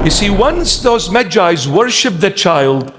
You see, once those Magi's worshiped the child,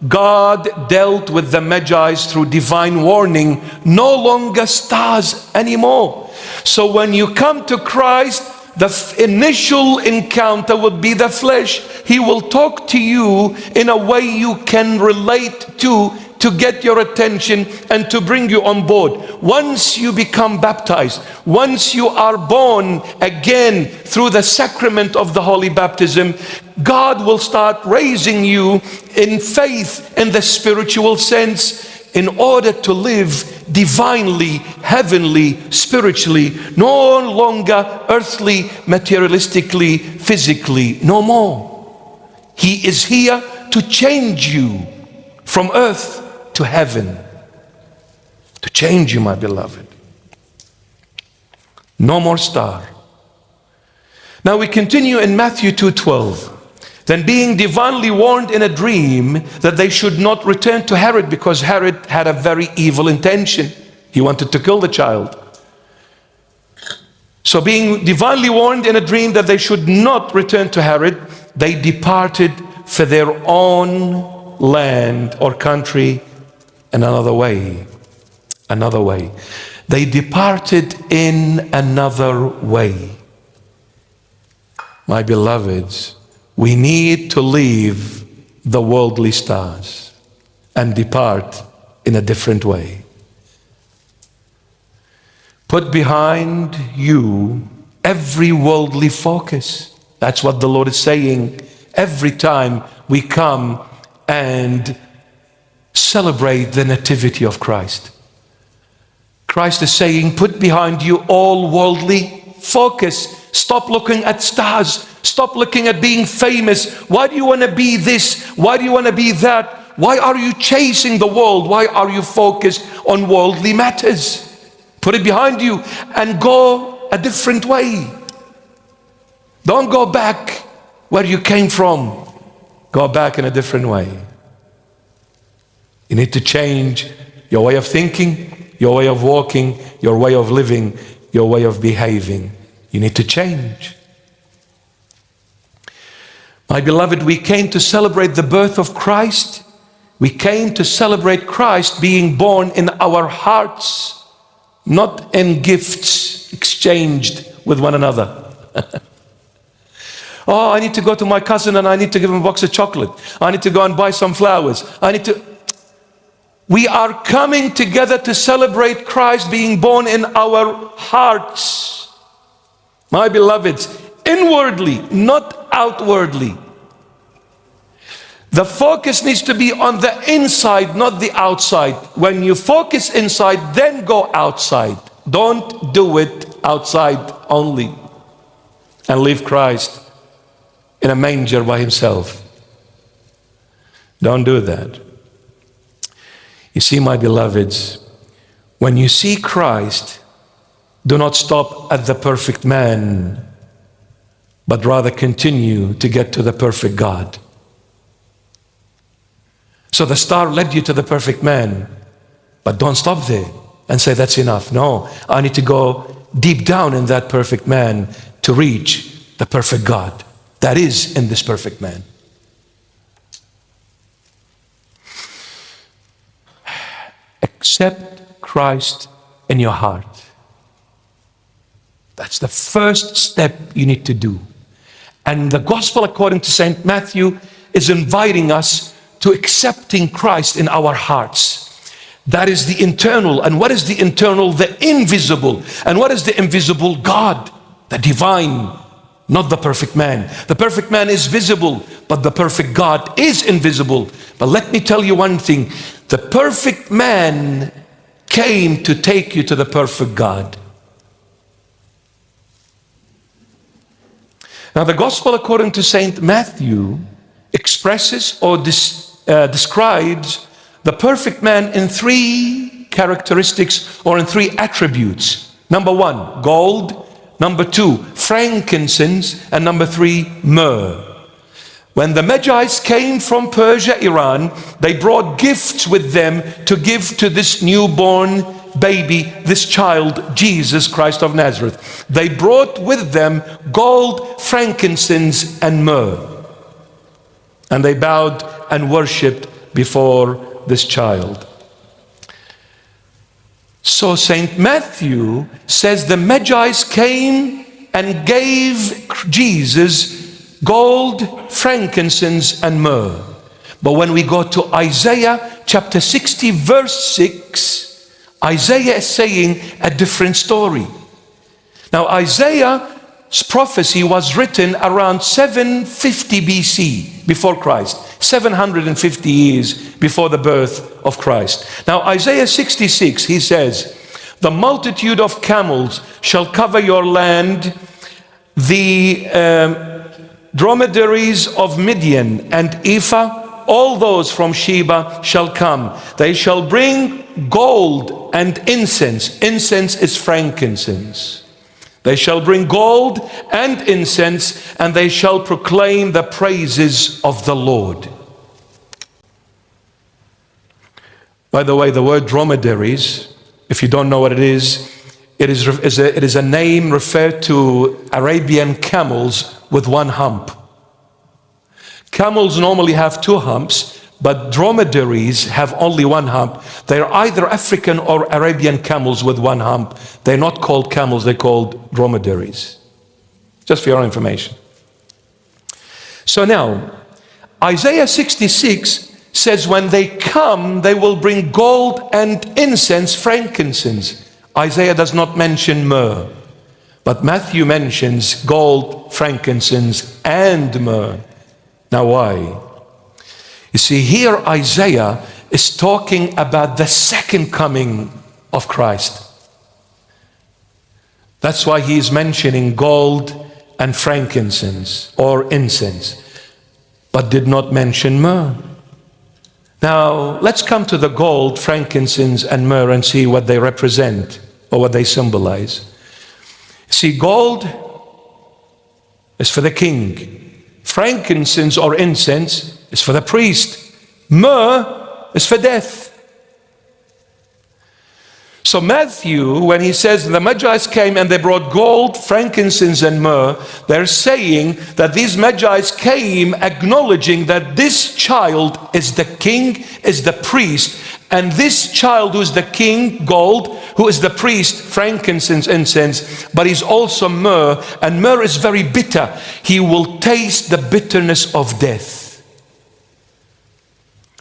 God dealt with the Magi's through divine warning, no longer stars anymore. So when you come to Christ, the initial encounter would be the flesh. He will talk to you in a way you can relate to get your attention and to bring you on board. Once you become baptized, once you are born again through the sacrament of the holy baptism, God will start raising you in faith in the spiritual sense, in order to live divinely, heavenly, spiritually, no longer earthly, materialistically, physically, no more. He is here to change you from earth to heaven, to change you, my beloved. No more star. Now we continue in Matthew 2:12. Then being divinely warned in a dream that they should not return to Herod, because Herod had a very evil intention. He wanted to kill the child. So being divinely warned in a dream that they should not return to Herod, they departed for their own land or country in another way. Another way. They departed in another way. My beloveds, we need to leave the worldly stars and depart in a different way. Put behind you every worldly focus. That's what the Lord is saying every time we come and celebrate the nativity of Christ. Christ is saying, put behind you all worldly focus. Stop looking at stars. Stop looking at being famous. Why do you want to be this? Why do you want to be that? Why are you chasing the world? Why are you focused on worldly matters? Put it behind you and go a different way. Don't go back where you came from. Go back in a different way. You need to change your way of thinking, your way of walking, your way of living, your way of behaving. You need to change. My beloved, we came to celebrate the birth of Christ. We came to celebrate Christ being born in our hearts, not in gifts exchanged with one another. Oh, I need to go to my cousin and I need to give him a box of chocolate. I need to go and buy some flowers. We are coming together to celebrate Christ being born in our hearts. My beloveds, inwardly, not outwardly. The focus needs to be on the inside, not the outside. When you focus inside, then go outside. Don't do it outside only and leave Christ in a manger by himself. Don't do that. You see, my beloveds, when you see Christ, do not stop at the perfect man, but rather continue to get to the perfect God. So the star led you to the perfect man, but don't stop there and say that's enough. No, I need to go deep down in that perfect man to reach the perfect God that is in this perfect man. Accept Christ in your heart. That's the first step you need to do. And the gospel according to St. Matthew is inviting us to accepting Christ in our hearts. That is the internal. And what is the internal? The invisible. And what is the invisible? God, the divine, not the perfect man. The perfect man is visible, but the perfect God is invisible. But let me tell you one thing. The perfect man came to take you to the perfect God. Now the gospel according to St. Matthew expresses or describes the perfect man in three characteristics or in three attributes. Number one, gold. Number two, frankincense. And number three, myrrh. When the Magi's came from Persia, Iran, they brought gifts with them to give to this newborn baby, this child, Jesus Christ of Nazareth. They brought with them gold, frankincense, and myrrh. And they bowed and worshipped before this child. So St. Matthew says the Magi came and gave Jesus gold, frankincense, and myrrh. But when we go to Isaiah chapter 60, verse 6, Isaiah is saying a different story. Now, Isaiah's prophecy was written around 750 BC, before Christ, 750 years before the birth of Christ. Now, Isaiah 66, he says, the multitude of camels shall cover your land, the dromedaries of Midian and Ephah, all those from Sheba shall come. They shall bring gold and incense. Incense is frankincense. They shall bring gold and incense, and they shall proclaim the praises of the Lord. By the way, the word dromedaries, if you don't know what it is a name referred to Arabian camels with one hump. Camels normally have two humps, but dromedaries have only one hump. They're either African or Arabian camels with one hump. They're not called camels, they're called dromedaries. Just for your information. So now, Isaiah 66 says when they come, they will bring gold and incense, frankincense. Isaiah does not mention myrrh, but Matthew mentions gold, frankincense, and myrrh. Now why? You see, here Isaiah is talking about the second coming of Christ. That's why he is mentioning gold and frankincense or incense, but did not mention myrrh. Now, let's come to the gold, frankincense, and myrrh and see what they represent or what they symbolize. See, gold is for the king. Frankincense or incense is for the priest. Myrrh is for death. So Matthew, when he says the Magi came and they brought gold, frankincense, and myrrh, they're saying that these Magi came acknowledging that this child is the king, is the priest, and this child who is the king, gold, who is the priest, frankincense, incense, but he's also myrrh, and myrrh is very bitter. He will taste the bitterness of death.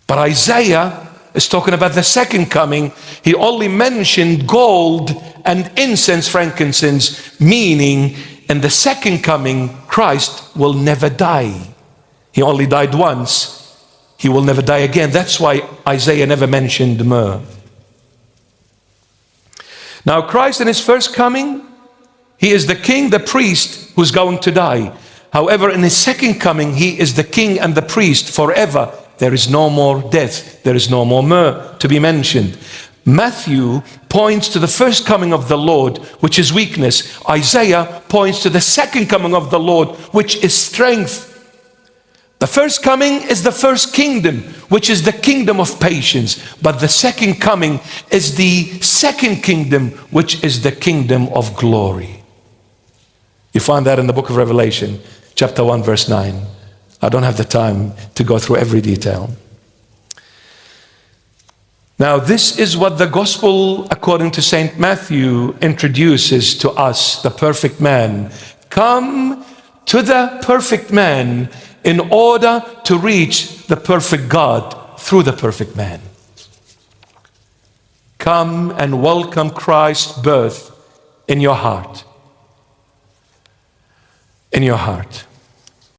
But Isaiah is talking about the second coming. He only mentioned gold and incense, frankincense, meaning in the second coming, Christ will never die. He only died once. He will never die again. That's why Isaiah never mentioned myrrh. Now, Christ in his first coming, he is the king, the priest who's going to die. However, in his second coming, he is the king and the priest forever. There is no more death. There is no more myrrh to be mentioned. Matthew points to the first coming of the Lord, which is weakness. Isaiah points to the second coming of the Lord, which is strength. The first coming is the first kingdom, which is the kingdom of patience. But the second coming is the second kingdom, which is the kingdom of glory. You find that in the book of Revelation, chapter 1, verse 9. I don't have the time to go through every detail. Now, this is what the gospel, according to St. Matthew, introduces to us, the perfect man. Come to the perfect man in order to reach the perfect God through the perfect man. Come and welcome Christ's birth in your heart. In your heart.